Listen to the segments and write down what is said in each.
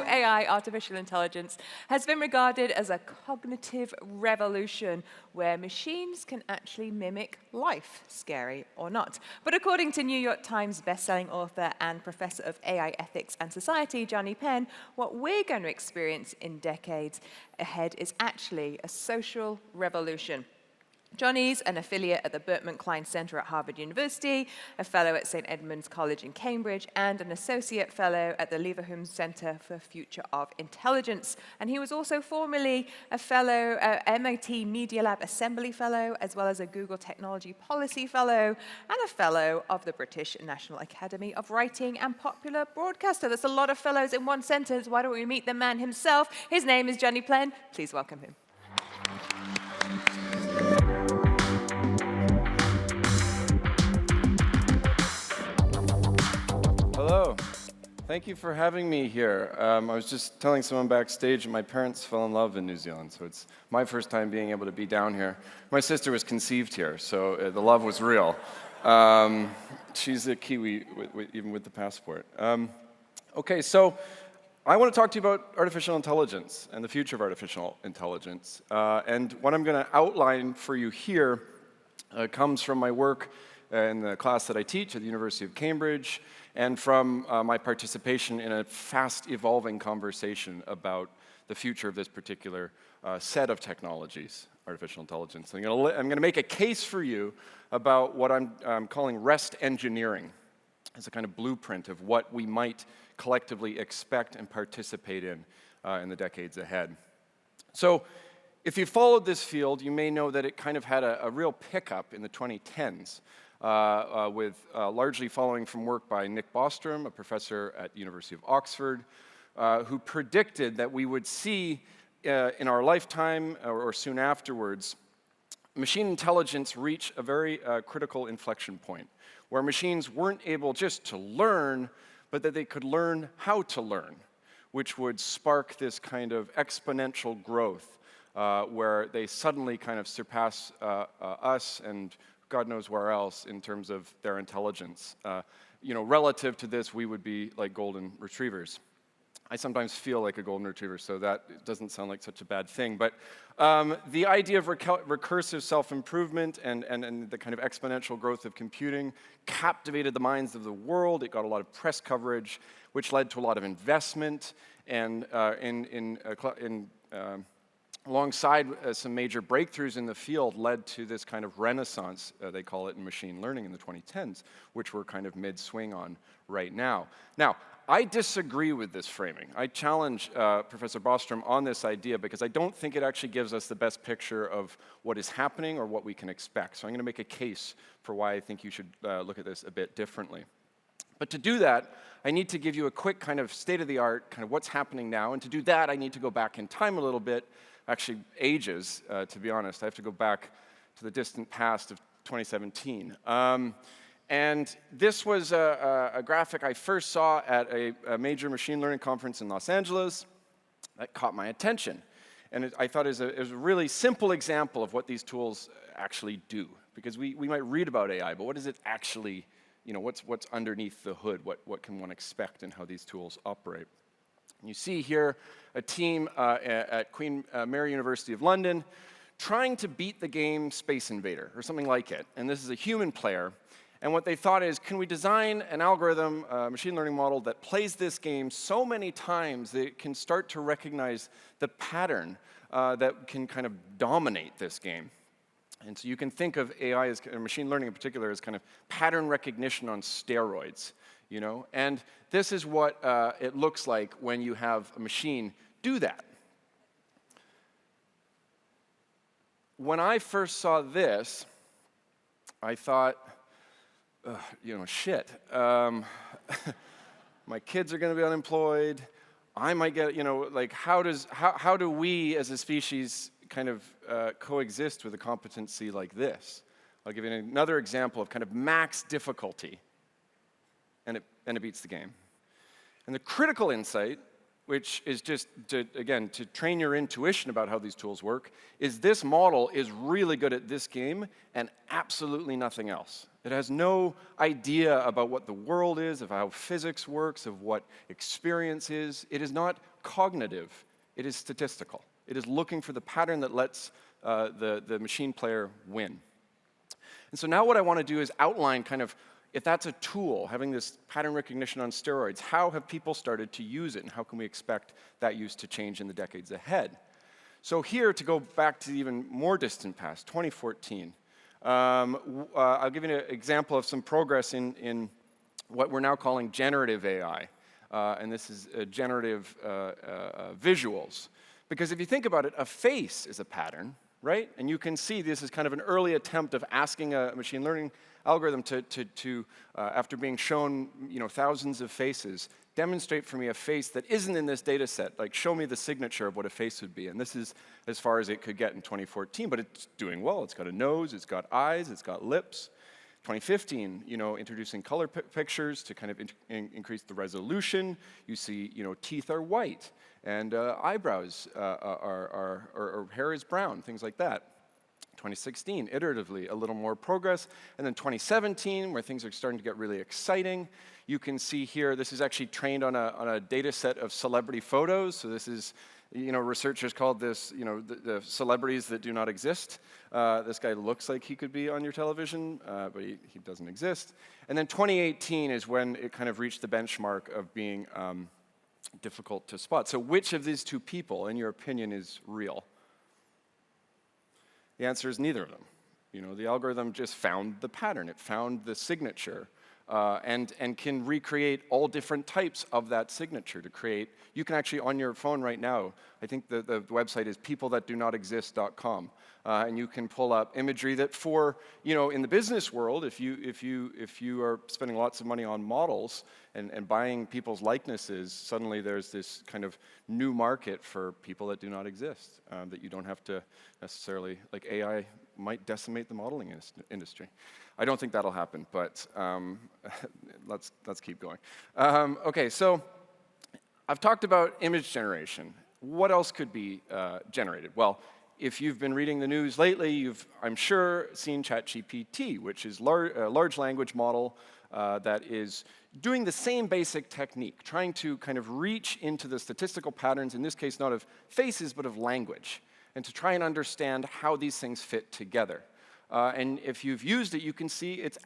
AI, artificial intelligence, has been regarded as a cognitive revolution where machines can actually mimic life, scary or not. But according to New York Times bestselling author and professor of AI ethics and society, Jonnie Penn, what we're going to experience in decades ahead is actually a social revolution. Jonnie's an affiliate at the Berkman Klein Center at Harvard University, a fellow at St. Edmund's College in Cambridge, and an associate fellow at the Leverhulme Center for Future of Intelligence. And he was also formerly a fellow, MIT Media Lab Assembly Fellow, as well as a Google Technology Policy Fellow, and a fellow of the British National Academy of Writing and Popular Broadcaster. That's a lot of fellows in one sentence. Why don't we meet the man himself? His name is Jonnie Penn. Please welcome him. Hello. Thank you for having me here. I was just telling someone backstage that my parents fell in love in New Zealand, so it's my first time being able to be down here. My sister was conceived here, so the love was real. She's a Kiwi, even with the passport. Okay, so I want to talk to you about artificial intelligence and the future of artificial intelligence. And what I'm going to outline for you here comes from my work in the class that I teach at the University of Cambridge, and from my participation in a fast-evolving conversation about the future of this particular set of technologies, artificial intelligence. I'm going to make a case for you about what I'm calling REST engineering as a kind of blueprint of what we might collectively expect and participate in the decades ahead. So, if you followed this field, you may know that it kind of had a real pickup in the 2010s. With largely following from work by Nick Bostrom, a professor at the University of Oxford, who predicted that we would see in our lifetime or soon afterwards, machine intelligence reach a very critical inflection point, where machines weren't able just to learn, but that they could learn how to learn, which would spark this kind of exponential growth, where they suddenly kind of surpass us and God knows where else in terms of their intelligence. Relative to this, we would be like golden retrievers. I sometimes feel like a golden retriever, so that doesn't sound like such a bad thing. But the idea of recursive self-improvement and the kind of exponential growth of computing captivated the minds of the world. It got a lot of press coverage, which led to a lot of investment, and alongside some major breakthroughs in the field led to this kind of renaissance, they call it, in machine learning in the 2010s, which we're kind of mid-swing on right now. Now, I disagree with this framing. I challenge Professor Bostrom on this idea because I don't think it actually gives us the best picture of what is happening or what we can expect. So I'm going to make a case for why I think you should look at this a bit differently. But to do that, I need to give you a quick kind of state-of-the-art, kind of what's happening now. And to do that, I need to go back in time a little bit, actually ages, to be honest. I have to go back to the distant past of 2017. And this was a graphic I first saw at a major machine learning conference in Los Angeles that caught my attention. And I thought it was a really simple example of what these tools actually do. Because we might read about AI, but what does it actually, what's underneath the hood? What can one expect and how these tools operate? You see here a team at Queen Mary University of London trying to beat the game Space Invader, or something like it. And this is a human player. And what they thought is, can we design an algorithm, a machine learning model, that plays this game so many times that it can start to recognize the pattern that can kind of dominate this game? And so you can think of AI, as machine learning in particular, as kind of pattern recognition on steroids. And this is what it looks like when you have a machine do that. When I first saw this, I thought, shit. My kids are going to be unemployed. I might get, how do we as a species kind of coexist with a competency like this? I'll give you another example of kind of max difficulty. And it beats the game. And the critical insight which is just, again, to train your intuition about how these tools work, is this model is really good at this game and absolutely nothing else. It has no idea about what the world is, of how physics works, of what experience is. It is not cognitive. It is statistical. It is looking for the pattern that lets the machine player win. And so now what I want to do is outline kind of, if that's a tool, having this pattern recognition on steroids, how have people started to use it, and how can we expect that use to change in the decades ahead? So here, to go back to the even more distant past, 2014, I'll give you an example of some progress in what we're now calling generative AI. And this is generative visuals. Because if you think about it, a face is a pattern, right? And you can see this is kind of an early attempt of asking a machine learning algorithm to after being shown thousands of faces, demonstrate for me a face that isn't in this data set. Like, show me the signature of what a face would be. And this is as far as it could get in 2014, but it's doing well. It's got a nose, it's got eyes, it's got lips. 2015, introducing color pictures to kind of increase the resolution. You see, teeth are white, and eyebrows or hair is brown, things like that. 2016, iteratively, a little more progress. And then 2017, where things are starting to get really exciting. You can see here, this is actually trained on a data set of celebrity photos. So this is, researchers called this, the celebrities that do not exist. This guy looks like he could be on your television, but he doesn't exist. And then 2018 is when it kind of reached the benchmark of being difficult to spot. So which of these two people, in your opinion, is real? The answer is neither of them. The algorithm just found the pattern. It found the signature and can recreate all different types of that signature to create. You can actually, on your phone right now, I think the website is peoplethatdonotexist.com, and you can pull up imagery that in the business world, if you are spending lots of money on models and buying people's likenesses, suddenly there's this kind of new market for people that do not exist, that you don't have to necessarily, like AI might decimate the modeling industry. I don't think that'll happen, but let's keep going. Okay, so I've talked about image generation. What else could be generated? Well, if you've been reading the news lately, you've, I'm sure, seen ChatGPT, which is a large language model that is doing the same basic technique, trying to kind of reach into the statistical patterns, in this case not of faces, but of language, and to try and understand how these things fit together. And if you've used it, you can see it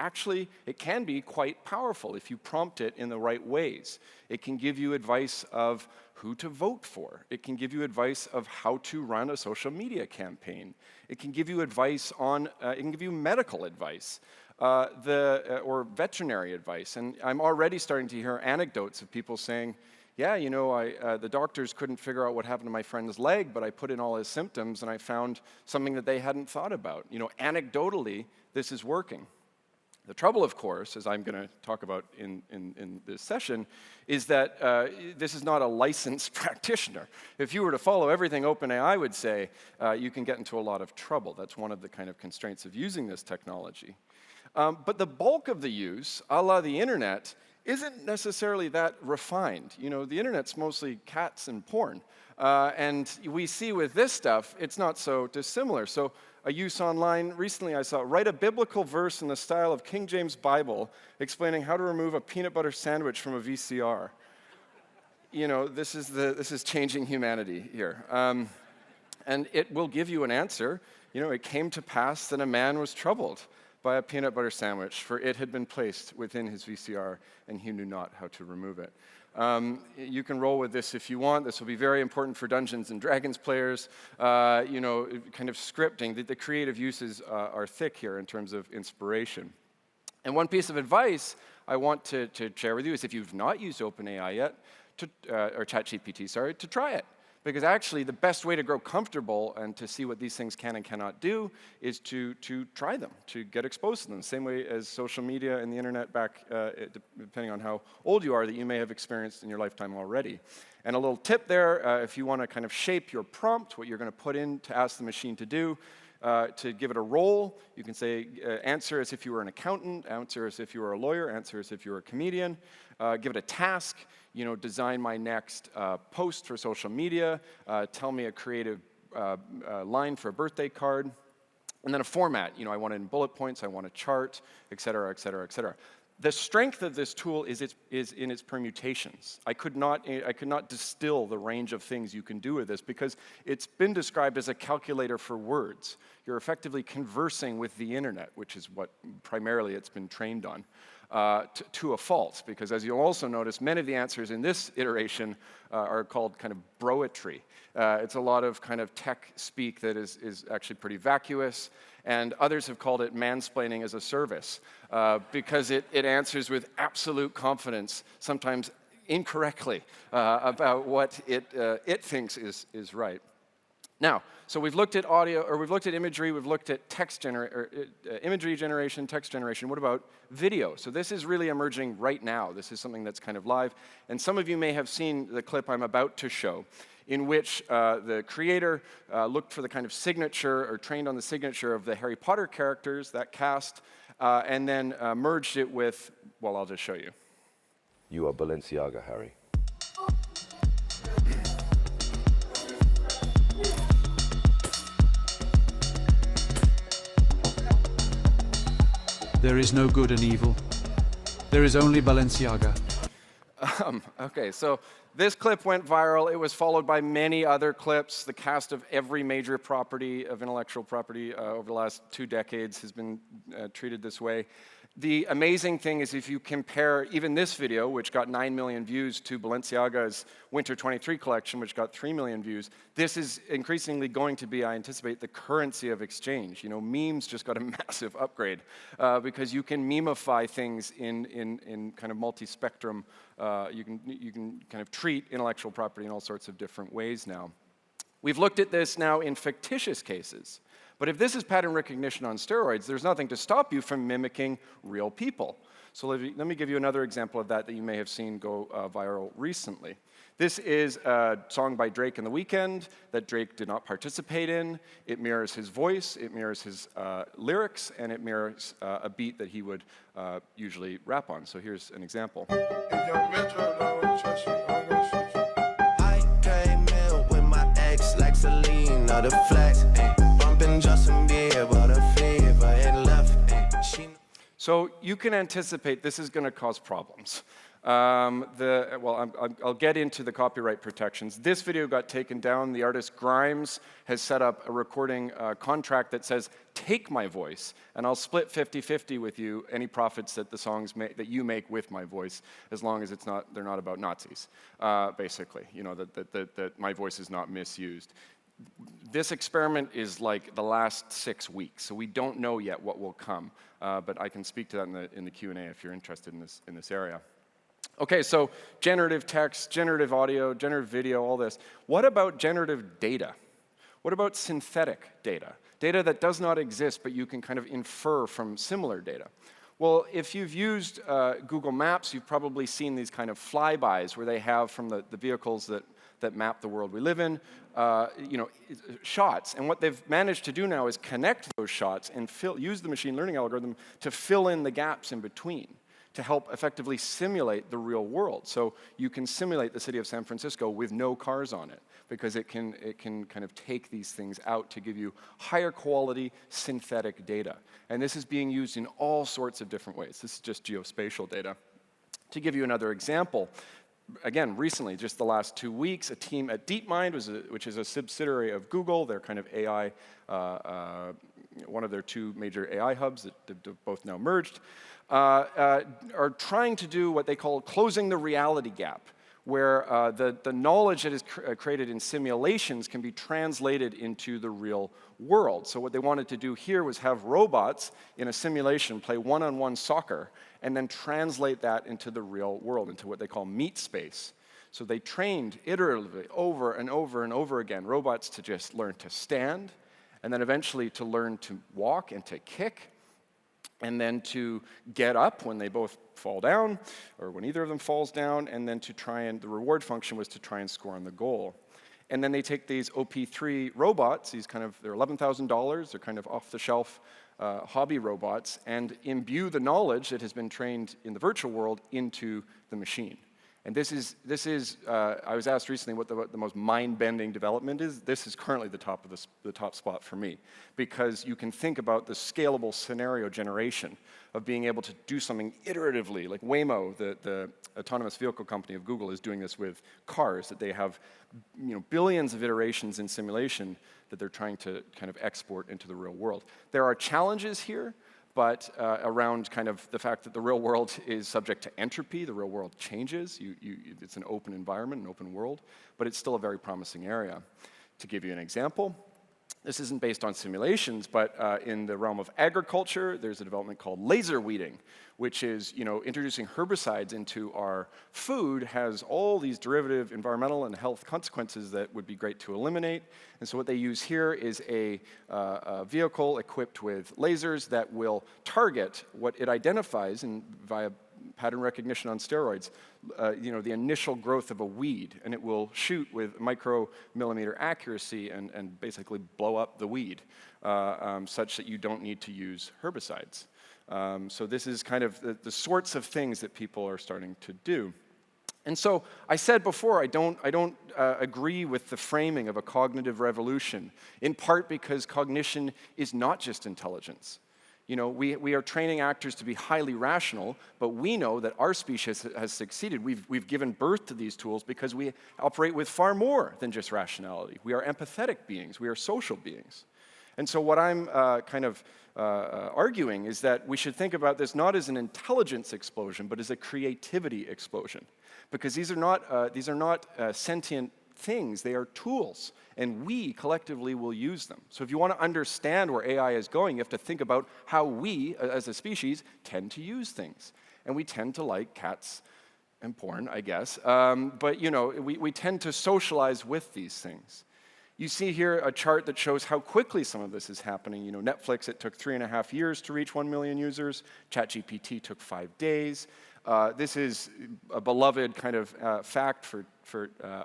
can be quite powerful if you prompt it in the right ways. It can give you advice of who to vote for. It can give you advice of how to run a social media campaign. It can give you advice it can give you medical advice. Or veterinary advice. And I'm already starting to hear anecdotes of people saying, yeah, the doctors couldn't figure out what happened to my friend's leg, but I put in all his symptoms and I found something that they hadn't thought about. Anecdotally, this is working. The trouble, of course, as I'm going to talk about in this session, is that this is not a licensed practitioner. If you were to follow everything OpenAI would say, you can get into a lot of trouble. That's one of the kind of constraints of using this technology. But the bulk of the use, a la the internet, isn't necessarily that refined. The internet's mostly cats and porn. And we see with this stuff, it's not so dissimilar. So a use online, recently I saw, write a biblical verse in the style of King James Bible explaining how to remove a peanut butter sandwich from a VCR. This is changing humanity here. And it will give you an answer. It came to pass that a man was troubled by a peanut butter sandwich, for it had been placed within his VCR, and he knew not how to remove it. You can roll with this if you want. This will be very important for Dungeons and Dragons players. Kind of scripting. The creative uses are thick here in terms of inspiration. And one piece of advice I want to share with you is if you've not used OpenAI yet, or ChatGPT, to try it. Because actually, the best way to grow comfortable and to see what these things can and cannot do is to try them, to get exposed to them. Same way as social media and the internet back, depending on how old you are, that you may have experienced in your lifetime already. And a little tip there, if you want to kind of shape your prompt, what you're going to put in to ask the machine to do, to give it a role. You can say, answer as if you were an accountant, answer as if you were a lawyer, answer as if you were a comedian. Give it a task, design my next post for social media, tell me a creative line for a birthday card. And then a format, I want it in bullet points, I want a chart, et cetera, et cetera, et cetera. The strength of this tool is in its permutations. I could not distill the range of things you can do with this because it's been described as a calculator for words. You're effectively conversing with the internet, which is what primarily it's been trained on, to a fault. Because as you'll also notice, many of the answers in this iteration are called kind of broetry. It's a lot of kind of tech speak that is actually pretty vacuous. And others have called it mansplaining as a service because it answers with absolute confidence, sometimes incorrectly, about what it thinks is right. Now, so we've looked at audio, or we've looked at imagery, we've looked at imagery generation, text generation. What about video? So this is really emerging right now. This is something that's kind of live. And some of you may have seen the clip I'm about to show, in which the creator looked for the kind of signature, or trained on the signature of the Harry Potter characters, that cast, and then merged it with, well, I'll just show you. You are Balenciaga, Harry. There is no good and evil. There is only Balenciaga. Okay, so this clip went viral. It was followed by many other clips. The cast of every major property of intellectual property over the last 2 decades has been treated this way. The amazing thing is if you compare even this video, which got 9 million views, to Balenciaga's Winter 23 collection, which got 3 million views, this is increasingly going to be, I anticipate, the currency of exchange. Memes just got a massive upgrade because you can memify things in kind of multi-spectrum. You can kind of treat intellectual property in all sorts of different ways now. We've looked at this now in fictitious cases. But if this is pattern recognition on steroids, there's nothing to stop you from mimicking real people. So let me give you another example of that you may have seen go viral recently. This is a song by Drake and The Weeknd that Drake did not participate in. It mirrors his voice, it mirrors his lyrics, and it mirrors a beat that he would usually rap on. So here's an example. I came in with my ex like Selena, the flex. So you can anticipate this is going to cause problems. I'll get into the copyright protections. This video got taken down. The artist Grimes has set up a recording contract that says, take my voice, and I'll split 50-50 with you any profits that the songs that you make with my voice, as long as they're not about Nazis, basically. That my voice is not misused. This experiment is like the last 6 weeks, so we don't know yet what will come, but I can speak to that in the Q&A if you're interested in this area. Okay, so generative text, generative audio, generative video, all this. What about generative data? What about synthetic data? Data that does not exist, but you can kind of infer from similar data. Well, if you've used Google Maps, you've probably seen these kind of flybys where they have from the vehicles that map the world we live in, shots. And what they've managed to do now is connect those shots and use the machine learning algorithm to fill in the gaps in between, to help effectively simulate the real world. So you can simulate the city of San Francisco with no cars on it, because it can kind of take these things out to give you higher quality synthetic data. And this is being used in all sorts of different ways. This is just geospatial data. To give you another example, again, recently, just the last 2 weeks, a team at DeepMind, which is a subsidiary of Google, their kind of AI, one of their 2 major AI hubs that have both now merged, are trying to do what they call closing the reality gap, where the knowledge that is created in simulations can be translated into the real world. So what they wanted to do here was have robots in a simulation play one-on-one soccer and then translate that into the real world, into what they call meat space. So they trained iteratively over and over and over again robots to just learn to stand, and then eventually to learn to walk and to kick, and then to get up when they both fall down, or when either of them falls down, and then the reward function was to try and score on the goal. and then they take these OP3 robots, they're $11,000, they're kind of off-the-shelf hobby robots, and imbue the knowledge that has been trained in the virtual world into the machine. And this is I was asked recently what the most mind-bending development is. This is currently the top spot for me, because you can think about the scalable scenario generation of being able to do something iteratively, like Waymo, the autonomous vehicle company of Google, is doing this with cars, that they have billions of iterations in simulation that they're trying to kind of export into the real world. There are challenges here, but around kind of the fact that the real world is subject to entropy, the real world changes. It's an open environment, an open world, but it's still a very promising area. To give you an example, this isn't based on simulations, but in the realm of agriculture, there's a development called laser weeding, which is introducing herbicides into our food has all these derivative environmental and health consequences that would be great to eliminate. And so what they use here is a vehicle equipped with lasers that will target what it identifies via pattern recognition on steroids, the initial growth of a weed, and it will shoot with micromillimeter accuracy and basically blow up the weed, such that you don't need to use herbicides. So this is kind of the sorts of things that people are starting to do. And so I said before, I don't agree with the framing of a cognitive revolution, in part because cognition is not just intelligence. We are training actors to be highly rational, but we know that our species has succeeded. We've given birth to these tools because we operate with far more than just rationality. We are empathetic beings. We are social beings. And so what I'm arguing is that we should think about this not as an intelligence explosion, but as a creativity explosion. Because these are not sentient things, they are tools, and we collectively will use them. So if you want to understand where AI is going, you have to think about how we, as a species, tend to use things. And we tend to like cats and porn, I guess, but we tend to socialize with these things. You see here a chart that shows how quickly some of this is happening. Netflix, it took 3.5 years to reach 1 million users. ChatGPT took 5 days. This is a beloved kind of fact for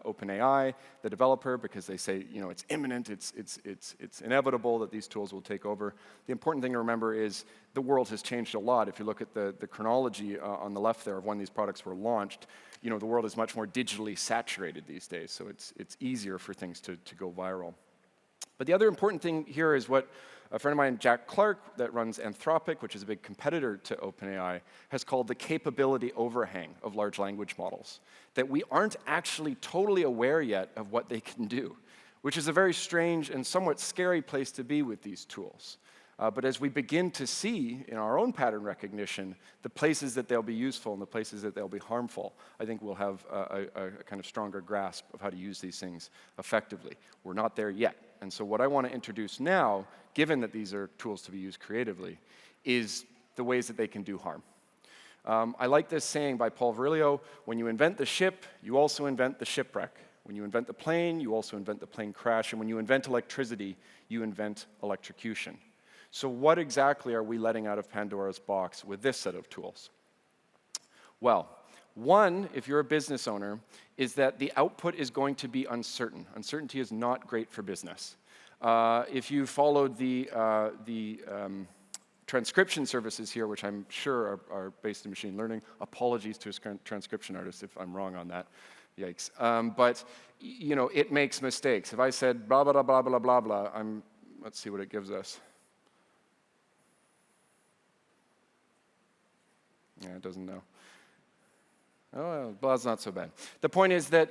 OpenAI, the developer, because they say it's imminent, it's inevitable that these tools will take over. The important thing to remember is the world has changed a lot. If you look at the chronology on the left there of when these products were launched, the world is much more digitally saturated these days, so it's easier for things to go viral. But the other important thing here is what a friend of mine, Jack Clark, that runs Anthropic, which is a big competitor to OpenAI, has called the capability overhang of large language models, that we aren't actually totally aware yet of what they can do, which is a very strange and somewhat scary place to be with these tools. But as we begin to see in our own pattern recognition the places that they'll be useful and the places that they'll be harmful, I think we'll have a kind of stronger grasp of how to use these things effectively. We're not there yet. And so what I want to introduce now, given that these are tools to be used creatively, is the ways that they can do harm. I like this saying by Paul Virilio: when you invent the ship, you also invent the shipwreck. When you invent the plane, you also invent the plane crash. And when you invent electricity, you invent electrocution. So what exactly are we letting out of Pandora's box with this set of tools? Well, one, if you're a business owner, is that the output is going to be uncertain. Uncertainty is not great for business. If you followed the transcription services here, which I'm sure are based in machine learning, apologies to a transcription artist if I'm wrong on that. Yikes. But it makes mistakes. If I said blah, blah, blah, blah, blah, blah, let's see what it gives us. Yeah, it doesn't know. Oh, well, it's not so bad. The point is that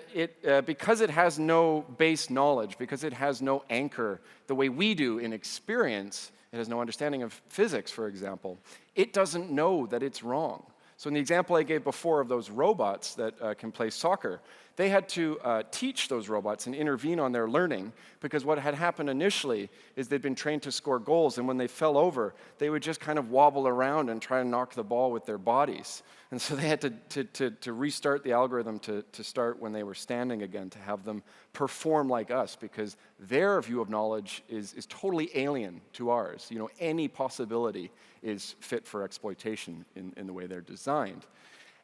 because it has no base knowledge, because it has no anchor the way we do in experience, it has no understanding of physics, for example, it doesn't know that it's wrong. So in the example I gave before of those robots that can play soccer, they had to teach those robots and intervene on their learning, because what had happened initially is they'd been trained to score goals, and when they fell over, they would just kind of wobble around and try to knock the ball with their bodies. And so they had to restart the algorithm to start when they were standing again, to have them perform like us, because their view of knowledge is totally alien to ours. Any possibility is fit for exploitation in the way they're designed.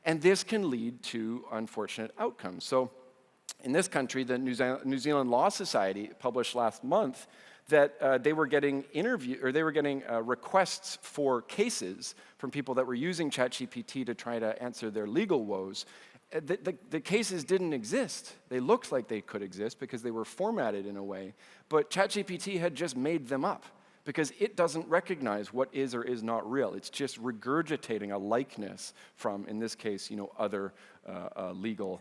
And this can lead to unfortunate outcomes. So In this country, the New Zealand Law Society published last month that they were getting requests for cases from people that were using ChatGPT to try to answer their legal woes. The cases didn't exist. They looked like they could exist because they were formatted in a way, but ChatGPT had just made them up because it doesn't recognize what is or is not real. It's just regurgitating a likeness from, in this case, other legal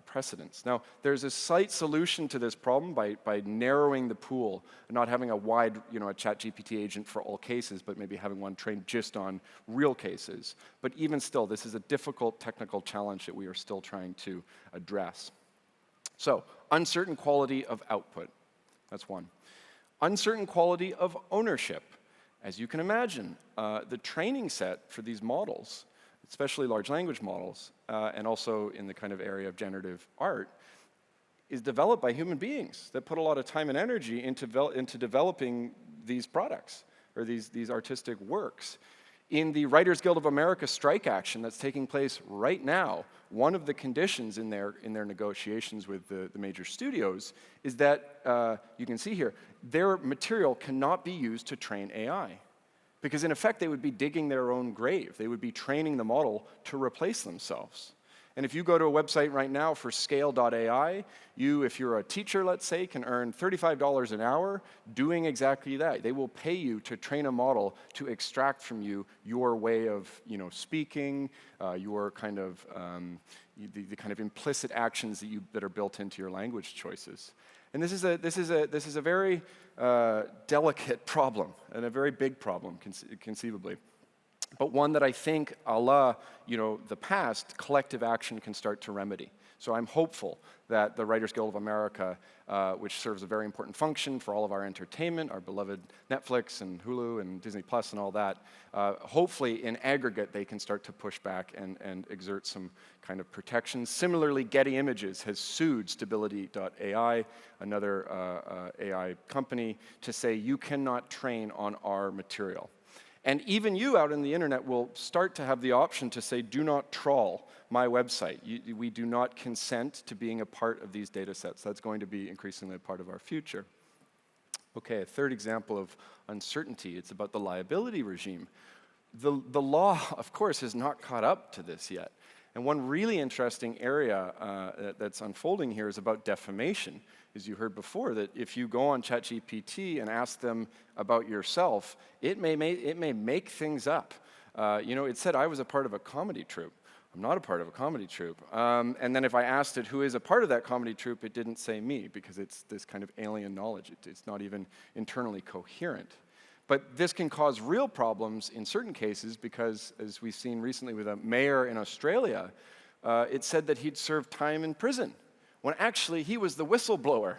precedents. Now, there's a slight solution to this problem by narrowing the pool, not having a wide, a ChatGPT agent for all cases, but maybe having one trained just on real cases. But even still, this is a difficult technical challenge that we are still trying to address. So, uncertain quality of output. That's one. Uncertain quality of ownership. As you can imagine, the training set for these models, especially large language models, and also in the kind of area of generative art, is developed by human beings that put a lot of time and energy into developing these products or these artistic works. In the Writers Guild of America strike action that's taking place right now, one of the conditions in their negotiations with the major studios is that, you can see here, their material cannot be used to train AI. Because in effect, they would be digging their own grave. They would be training the model to replace themselves. And if you go to a website right now for scale.ai, if you're a teacher, let's say, can earn $35 an hour doing exactly that. They will pay you to train a model to extract from you your way of, speaking, your kind of the kind of implicit actions that are built into your language choices. And this is a very delicate problem and a very big problem conceivably. But one that I think, a la, the past, collective action can start to remedy. So I'm hopeful that the Writers Guild of America, which serves a very important function for all of our entertainment, our beloved Netflix and Hulu and Disney Plus and all that, hopefully in aggregate they can start to push back and exert some kind of protections. Similarly, Getty Images has sued Stability.ai, another AI company, to say you cannot train on our material. And even you out in the internet will start to have the option to say, do not trawl my website. We do not consent to being a part of these data sets. That's going to be increasingly a part of our future. Okay, a third example of uncertainty. It's about the liability regime. The law, of course, has not caught up to this yet. And one really interesting area that's unfolding here is about defamation. As you heard before, that if you go on ChatGPT and ask them about yourself, it may make things up. It said I was a part of a comedy troupe. I'm not a part of a comedy troupe. And then if I asked it who is a part of that comedy troupe, it didn't say me, because it's this kind of alien knowledge. It's not even internally coherent. But this can cause real problems in certain cases because, as we've seen recently with a mayor in Australia, it said that he'd served time in prison, when actually he was the whistleblower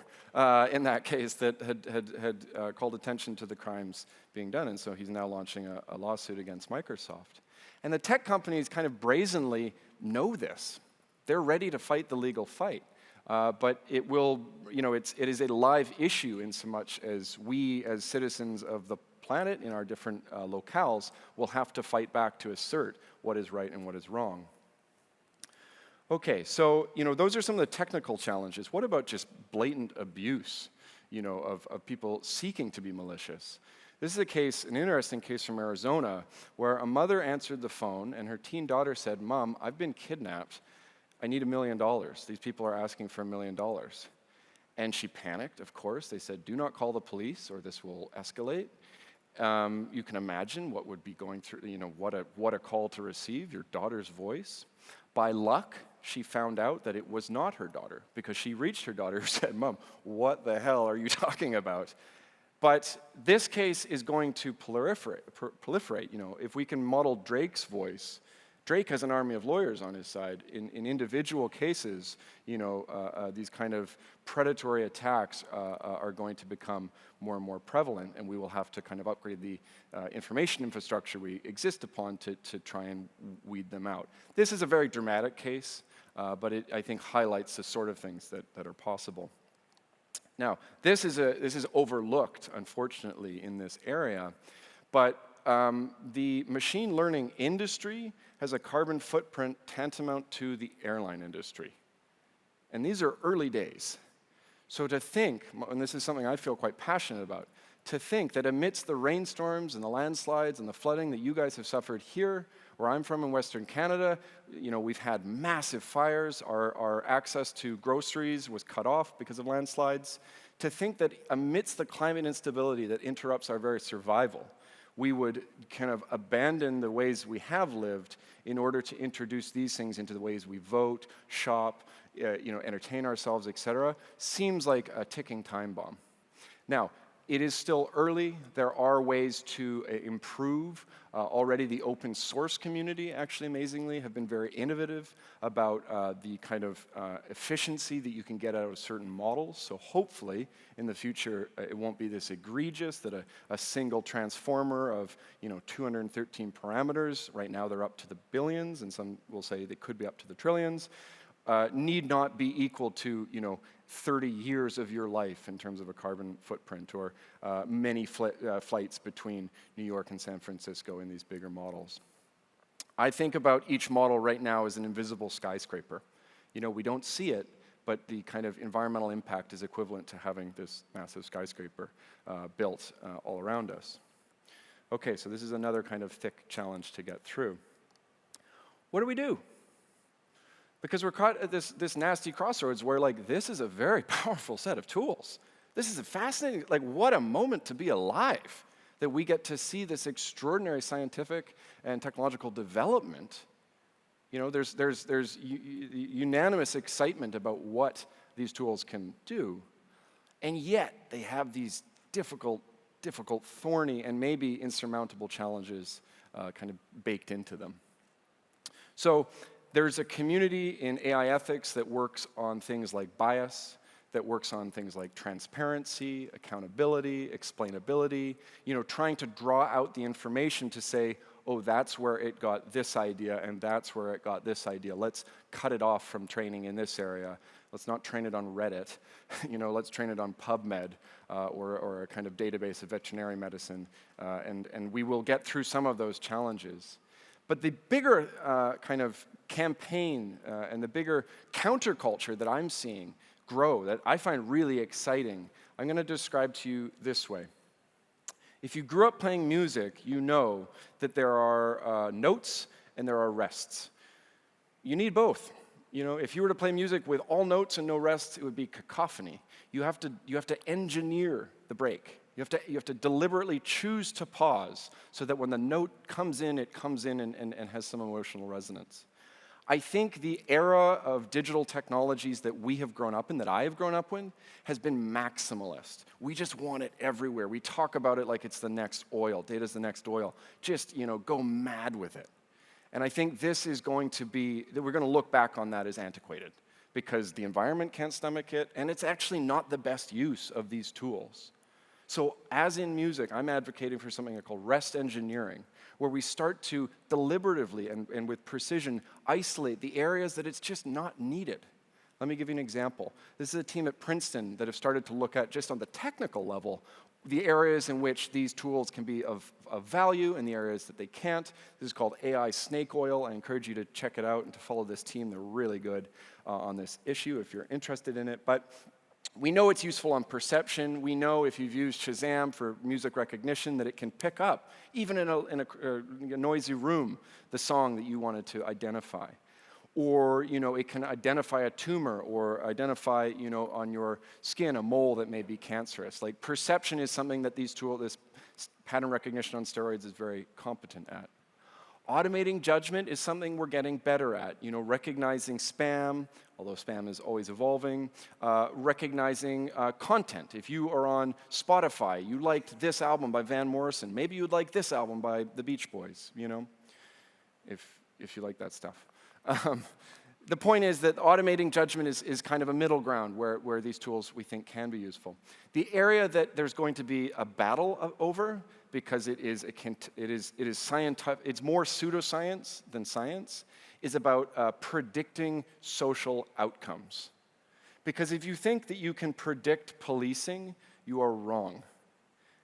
in that case that had called attention to the crimes being done. And so he's now launching a lawsuit against Microsoft. And the tech companies kind of brazenly know this. They're ready to fight the legal fight. But it is a live issue in so much as we, as citizens of the planet in our different locales, will have to fight back to assert what is right and what is wrong. Okay, so those are some of the technical challenges. What about just blatant abuse, of people seeking to be malicious? This is an interesting case from Arizona, where a mother answered the phone and her teen daughter said, "Mom, I've been kidnapped. I need $1 million. These people are asking for $1 million." And she panicked, of course. They said, "Do not call the police or this will escalate." You can imagine what would be going through, what a call to receive, your daughter's voice. By luck, she found out that it was not her daughter, because she reached her daughter and said, "Mom, what the hell are you talking about?" But this case is going to proliferate. If we can model Drake's voice, Drake has an army of lawyers on his side. In individual cases, these kind of predatory attacks are going to become more and more prevalent, and we will have to kind of upgrade the information infrastructure we exist upon to try and weed them out. This is a very dramatic case, but it, I think, highlights the sort of things that are possible. Now, this is overlooked, unfortunately, in this area, but the machine learning industry has a carbon footprint tantamount to the airline industry. And these are early days. So to think, and this is something I feel quite passionate about, to think that amidst the rainstorms and the landslides and the flooding that you guys have suffered here, where I'm from in Western Canada, we've had massive fires, our access to groceries was cut off because of landslides. To think that amidst the climate instability that interrupts our very survival, we would kind of abandon the ways we have lived in order to introduce these things into the ways we vote, shop, entertain ourselves, etc., seems like a ticking time bomb. Now, it is still early. There are ways to improve. Already the open source community, actually amazingly, have been very innovative about the kind of efficiency that you can get out of certain models. So hopefully, in the future, it won't be this egregious that a single transformer of 213 parameters, right now they're up to the billions, and some will say they could be up to the trillions, need not be equal to 30 years of your life in terms of a carbon footprint, or many flights between New York and San Francisco in these bigger models. I think about each model right now as an invisible skyscraper. We don't see it, but the kind of environmental impact is equivalent to having this massive skyscraper built all around us. Okay, so this is another kind of thick challenge to get through. What do we do? Because we're caught at this nasty crossroads where, this is a very powerful set of tools. This is a fascinating, what a moment to be alive, that we get to see this extraordinary scientific and technological development. There's unanimous excitement about what these tools can do, and yet they have these difficult, thorny, and maybe insurmountable challenges kind of baked into them. So, there's a community in AI ethics that works on things like bias, that works on things like transparency, accountability, explainability, trying to draw out the information to say, oh, that's where it got this idea, and that's where it got this idea. Let's cut it off from training in this area. Let's not train it on Reddit. Let's train it on PubMed or a kind of database of veterinary medicine, and we will get through some of those challenges. But the bigger kind of campaign and the bigger counterculture that I'm seeing grow, that I find really exciting, I'm going to describe to you this way. If you grew up playing music, you know that there are notes and there are rests. You need both. If you were to play music with all notes and no rests, it would be cacophony. You have to engineer the break. You have to deliberately choose to pause so that when the note comes in, it comes in and has some emotional resonance. I think the era of digital technologies that we have grown up in, that I have grown up in, has been maximalist. We just want it everywhere. We talk about it like it's the next oil. Data's the next oil. Just, go mad with it. And I think this is going to be, that we're going to look back on that as antiquated, because the environment can't stomach it, and it's actually not the best use of these tools. So as in music, I'm advocating for something called rest engineering, where we start to deliberatively and with precision isolate the areas that it's just not needed. Let me give you an example. This is a team at Princeton that have started to look at, just on the technical level, the areas in which these tools can be of value and the areas that they can't. This is called AI snake oil. I encourage you to check it out and to follow this team. They're really good on this issue if you're interested in it. But we know it's useful on perception. We know if you've used Shazam for music recognition that it can pick up, even in a noisy room, the song that you wanted to identify. Or, it can identify a tumor or identify, on your skin a mole that may be cancerous. Perception is something that this pattern recognition on steroids is very competent at. Automating judgment is something we're getting better at. Recognizing spam, although spam is always evolving. Recognizing content. If you are on Spotify, you liked this album by Van Morrison. Maybe you'd like this album by the Beach Boys, if you like that stuff. The point is that automating judgment is kind of a middle ground where these tools we think can be useful. The area that there's going to be a battle over, because it is scientific, it's more pseudoscience than science, is about predicting social outcomes. Because if you think that you can predict policing, you are wrong.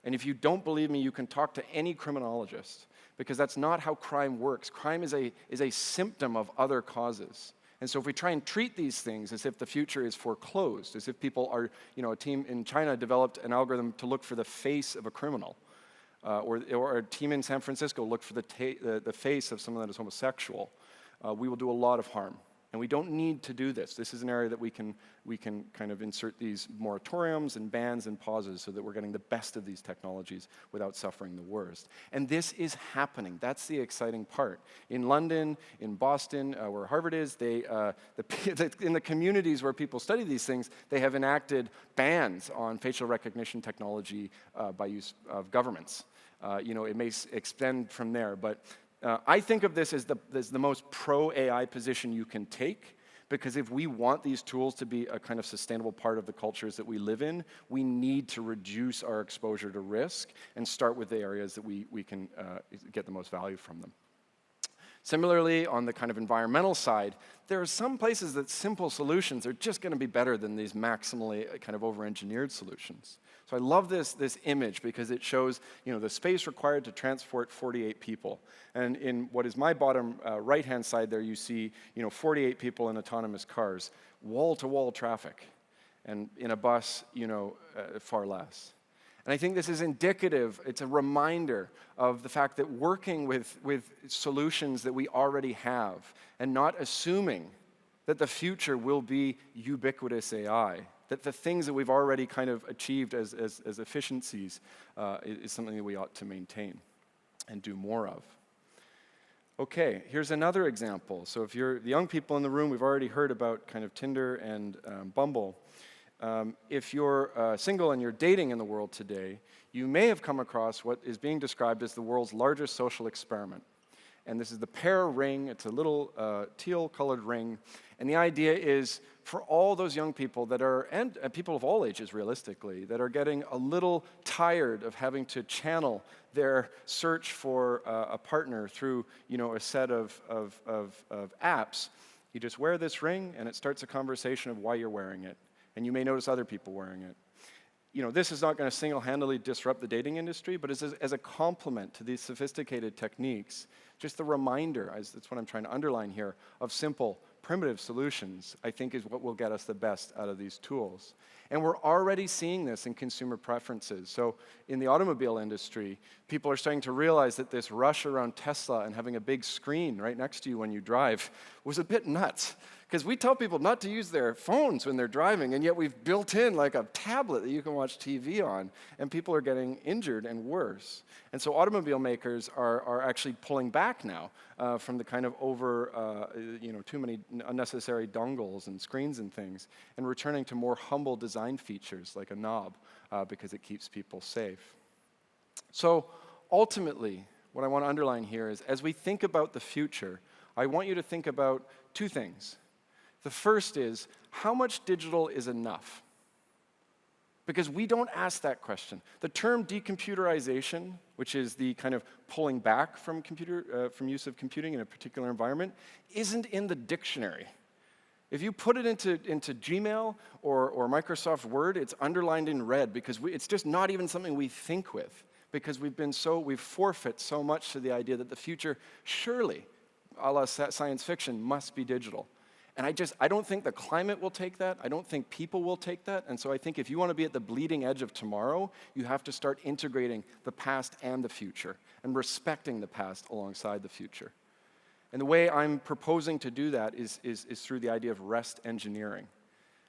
And if you don't believe me, you can talk to any criminologist, because that's not how crime works. Crime is a symptom of other causes. And so if we try and treat these things as if the future is foreclosed, as if people are, a team in China developed an algorithm to look for the face of a criminal, or a team in San Francisco looked for the face of someone that is homosexual, we will do a lot of harm. And we don't need to do this. This is an area that we can kind of insert these moratoriums and bans and pauses so that we're getting the best of these technologies without suffering the worst. And this is happening. That's the exciting part. In London, in Boston, where Harvard is, in the communities where people study these things, they have enacted bans on facial recognition technology by use of governments. It may extend from there, but I think of this as the most pro-AI position you can take, because if we want these tools to be a kind of sustainable part of the cultures that we live in, we need to reduce our exposure to risk and start with the areas that we can get the most value from them. Similarly, on the kind of environmental side, there are some places that simple solutions are just going to be better than these maximally kind of over-engineered solutions. So I love this image because it shows, the space required to transport 48 people. And in what is my bottom right-hand side there, you see, 48 people in autonomous cars, wall-to-wall traffic. And in a bus, far less. And I think this is indicative, it's a reminder of the fact that working with solutions that we already have and not assuming that the future will be ubiquitous AI, that the things that we've already kind of achieved as efficiencies is something that we ought to maintain and do more of. Okay, here's another example. So if you're the young people in the room, we've already heard about kind of Tinder and Bumble. If you're single and you're dating in the world today, you may have come across what is being described as the world's largest social experiment. And this is the Pair Ring. It's a little teal-colored ring. And the idea is for all those young people that are, and people of all ages realistically, that are getting a little tired of having to channel their search for a partner through, a set of apps, you just wear this ring and it starts a conversation of why you're wearing it. And you may notice other people wearing it. This is not going to single-handedly disrupt the dating industry, but as a complement to these sophisticated techniques, just the reminder, that's what I'm trying to underline here, of simple, primitive solutions, I think is what will get us the best out of these tools. And we're already seeing this in consumer preferences. So in the automobile industry, people are starting to realize that this rush around Tesla and having a big screen right next to you when you drive was a bit nuts. Because we tell people not to use their phones when they're driving, and yet we've built in like a tablet that you can watch TV on, and people are getting injured and worse. And so automobile makers are actually pulling back now from the kind of too many unnecessary dongles and screens and things, and returning to more humble design features like a knob because it keeps people safe. So ultimately, what I want to underline here is as we think about the future, I want you to think about two things. The first is, how much digital is enough? Because we don't ask that question. The term decomputerization, which is the kind of pulling back from use of computing in a particular environment, isn't in the dictionary. If you put it into Gmail or Microsoft Word, it's underlined in red because it's just not even something we think with, because we've forfeit so much to the idea that the future, surely, a la science fiction, must be digital. And I don't think the climate will take that. I don't think people will take that. And so I think if you want to be at the bleeding edge of tomorrow, you have to start integrating the past and the future and respecting the past alongside the future. And the way I'm proposing to do that is through the idea of rest engineering.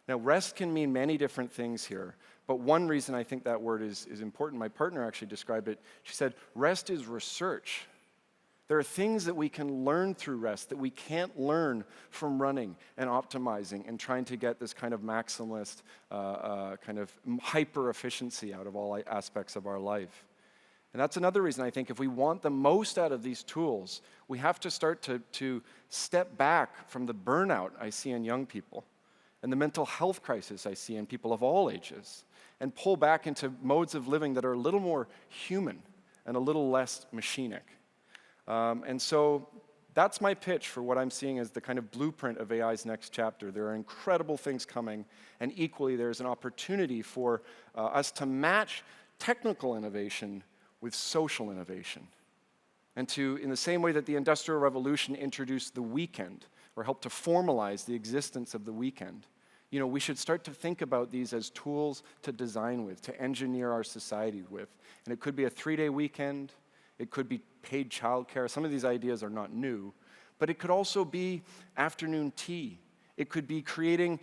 Now, rest can mean many different things here, but one reason I think that word is important, my partner actually described it. She said, rest is research. There are things that we can learn through rest that we can't learn from running and optimizing and trying to get this kind of maximalist, kind of hyper-efficiency out of all aspects of our life. And that's another reason I think if we want the most out of these tools, we have to start to step back from the burnout I see in young people and the mental health crisis I see in people of all ages and pull back into modes of living that are a little more human and a little less machinic. And so that's my pitch for what I'm seeing as the kind of blueprint of AI's next chapter. There are incredible things coming, and equally there's an opportunity for us to match technical innovation with social innovation. And to, in the same way that the Industrial Revolution introduced the weekend, or help to formalize the existence of the weekend. You know, we should start to think about these as tools to design with, to engineer our society with. And it could be a 3-day weekend, it could be paid childcare. Some of these ideas are not new, but it could also be afternoon tea. It could be creating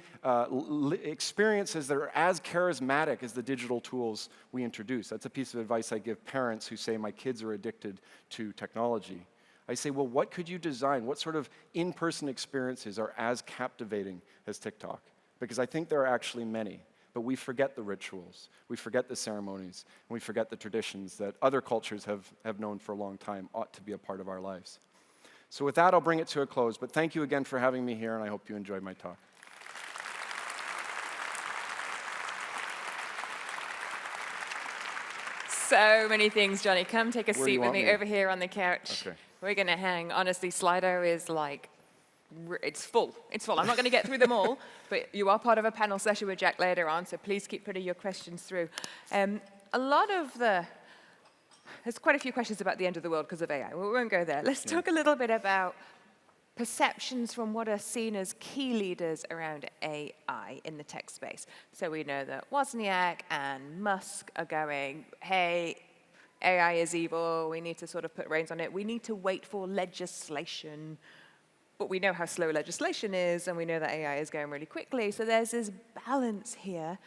experiences that are as charismatic as the digital tools we introduce. That's a piece of advice I give parents who say, my kids are addicted to technology. I say, well, what could you design? What sort of in-person experiences are as captivating as TikTok? Because I think there are actually many, but we forget the rituals, we forget the ceremonies, and we forget the traditions that other cultures have known for a long time ought to be a part of our lives. So with that, I'll bring it to a close, but thank you again for having me here, and I hope you enjoyed my talk. So many things, Jonnie. Come take a Where do seat you with want me me? over here on the couch. Okay. We're going to hang. Honestly, Slido is like, it's full. It's full. I'm not going to get through them all, but you are part of a panel session with Jack later on, so please keep putting your questions through. There's quite a few questions about the end of the world because of AI. We won't go there. Let's talk a little bit about perceptions from what are seen as key leaders around AI in the tech space. So we know that Wozniak and Musk are going, hey, AI is evil, we need to sort of put reins on it. We need to wait for legislation. But we know how slow legislation is, and we know that AI is going really quickly. So there's this balance here.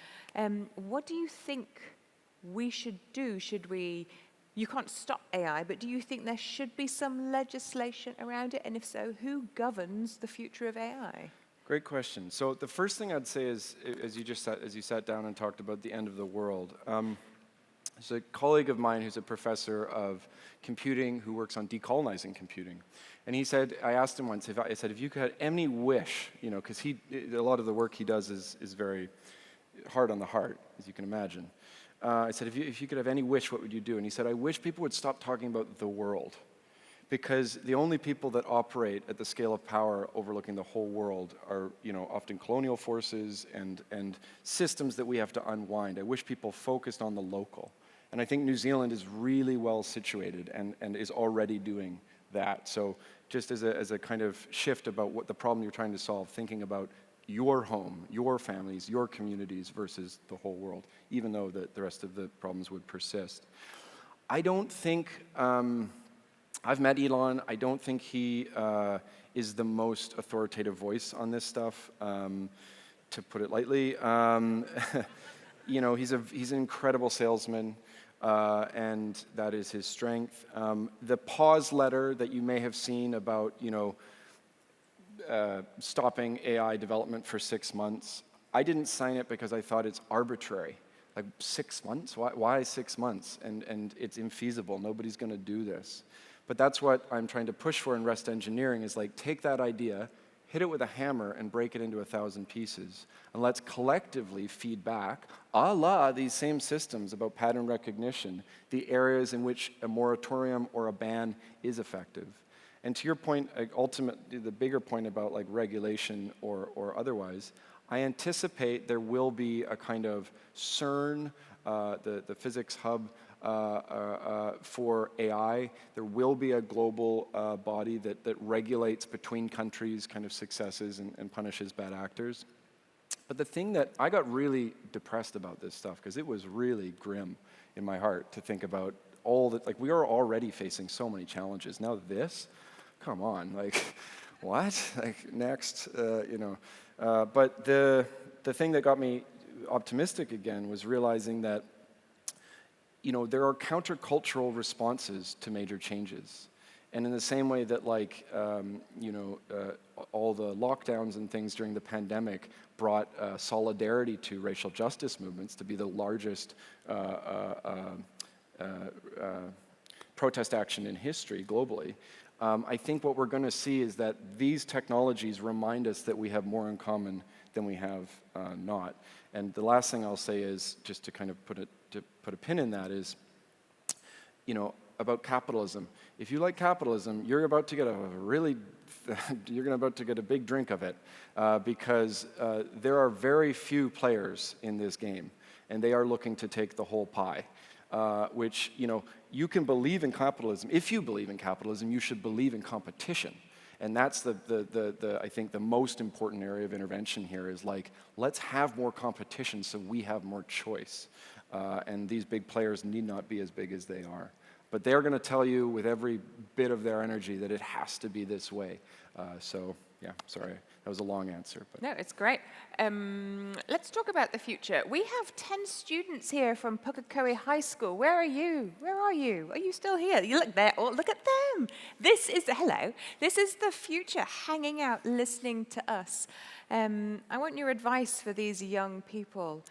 What do you think we should do? You can't stop AI, but do you think there should be some legislation around it? And if so, who governs the future of AI? Great question. So the first thing I'd say is, as you sat down and talked about the end of the world, there's a colleague of mine who's a professor of computing who works on decolonizing computing. And he said, I asked him once, if you could have any wish, you know, because a lot of the work he does is very hard on the heart, as you can imagine. I said, if you could have any wish, what would you do? And he said, I wish people would stop talking about the world, because the only people that operate at the scale of power overlooking the whole world are, you know, often colonial forces and systems that we have to unwind. I wish people focused on the local. And I think New Zealand is really well situated and is already doing that. So just as a kind of shift about what the problem you're trying to solve, thinking about your home, your families, your communities versus the whole world, even though the rest of the problems would persist. I don't think, I've met Elon, I don't think he is the most authoritative voice on this stuff, to put it lightly. You know, he's an incredible salesman, and that is his strength. The pause letter that you may have seen about, you know, stopping AI development for 6 months. I didn't sign it because I thought it's arbitrary. Like 6 months? Why 6 months? And it's infeasible. Nobody's going to do this. But that's what I'm trying to push for in REST engineering is like take that idea, hit it with a hammer, and break it into 1,000 pieces. And let's collectively feed back, a la these same systems about pattern recognition, the areas in which a moratorium or a ban is effective. And to your point, ultimately, the bigger point about like regulation or otherwise, I anticipate there will be a kind of CERN, the physics hub for AI. There will be a global body that regulates between countries kind of successes and punishes bad actors. But the thing that I got really depressed about this stuff, because it was really grim in my heart to think about all that, like we are already facing so many challenges. Now this, come on, like, what? Like, next, you know. But the thing that got me optimistic again was realizing that, you know, there are countercultural responses to major changes. And in the same way that, like, you know, all the lockdowns and things during the pandemic brought solidarity to racial justice movements to be the largest protest action in history globally, I think what we're going to see is that these technologies remind us that we have more in common than we have not. And the last thing I'll say is, just to kind of put a pin in that, is, you know, about capitalism. If you like capitalism, you're about to get about to get a big drink of it, because there are very few players in this game, and they are looking to take the whole pie. Which, you know, you can believe in capitalism. If you believe in capitalism, you should believe in competition. And that's I think the most important area of intervention here is like, let's have more competition so we have more choice. And these big players need not be as big as they are. But they're going to tell you with every bit of their energy that it has to be this way. So yeah, sorry, that was a long answer. But. No, it's great. Let's talk about the future. We have 10 students here from Pukekohe High School. Where are you? Where are you? Are you still here? You look there. Oh, look at them. Hello. This is the future hanging out, listening to us. I want your advice for these young people.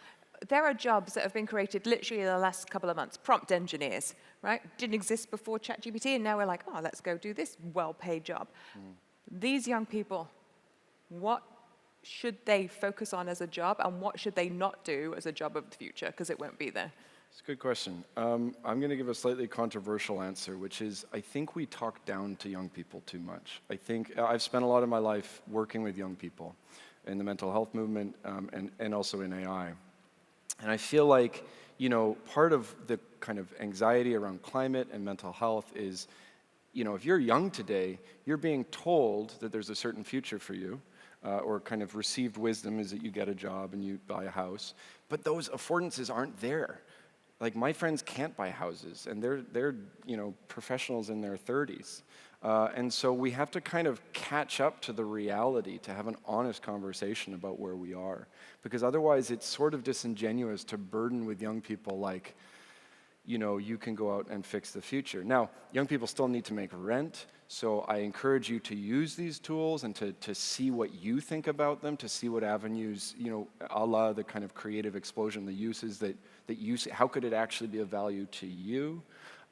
There are jobs that have been created literally in the last couple of months. Prompt engineers, right? Didn't exist before ChatGPT, and now we're like, oh, let's go do this well-paid job. These young people, what should they focus on as a job, and what should they not do as a job of the future, because it won't be there? It's a good question. I'm going to give a slightly controversial answer, which is I think we talk down to young people too much. I think I've spent a lot of my life working with young people in the mental health movement and also in AI. And I feel like, part of the kind of anxiety around climate and mental health is, if you're young today, you're being told that there's a certain future for you, or kind of received wisdom is that you get a job and you buy a house. But those affordances aren't there. Like, my friends can't buy houses, and they're professionals in their 30s. And so we have to kind of catch up to the reality to have an honest conversation about where we are. Because otherwise it's sort of disingenuous to burden with young people like, you can go out and fix the future. Now, young people still need to make rent, so I encourage you to use these tools and to see what you think about them, to see what avenues, a la the kind of creative explosion, the uses that you see, how could it actually be of value to you?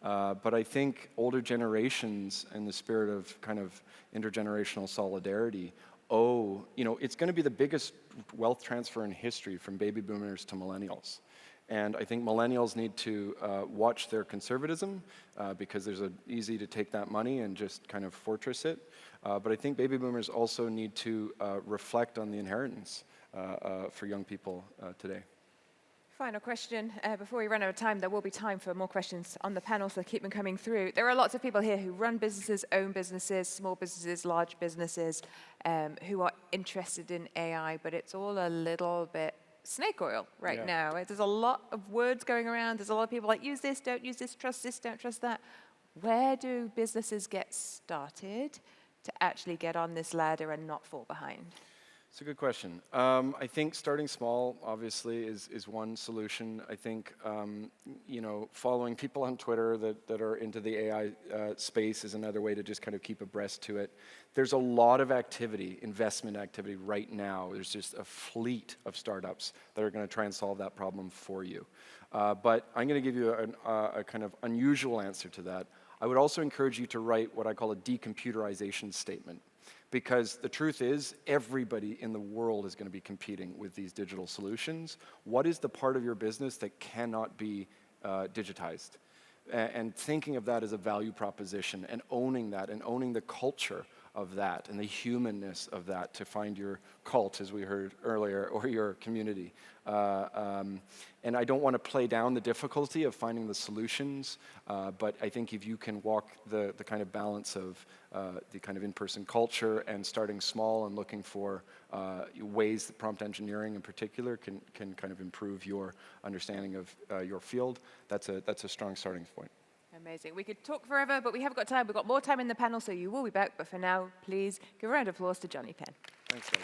But I think older generations, in the spirit of kind of intergenerational solidarity, it's going to be the biggest wealth transfer in history from baby boomers to millennials. And I think millennials need to watch their conservatism because there's easy to take that money and just kind of fortress it. But I think baby boomers also need to reflect on the inheritance for young people today. Final question. Before we run out of time, there will be time for more questions on the panel, so keep them coming through. There are lots of people here who run businesses, own businesses, small businesses, large businesses, who are interested in AI, but it's all a little bit snake oil right now. There's a lot of words going around. There's a lot of people like, use this, don't use this, don't trust that. Where do businesses get started to actually get on this ladder and not fall behind? It's a good question. I think starting small, obviously, is one solution. I think, following people on Twitter that are into the AI space is another way to just kind of keep abreast to it. There's a lot of activity, investment activity right now. There's just a fleet of startups that are going to try and solve that problem for you. But I'm going to give you a kind of unusual answer to that. I would also encourage you to write what I call a decomputerization statement. Because the truth is, everybody in the world is going to be competing with these digital solutions. What is the part of your business that cannot be digitized? And thinking of that as a value proposition and owning that and owning the culture of that and the humanness of that to find your cult, as we heard earlier, or your community. And I don't want to play down the difficulty of finding the solutions, but I think if you can walk the kind of balance of the kind of in-person culture and starting small and looking for ways that prompt engineering in particular can kind of improve your understanding of your field, that's a strong starting point. Amazing. We could talk forever, but we haven't got time. We've got more time in the panel, so you will be back. But for now, please give a round of applause to Jonnie Penn. Thanks, guys.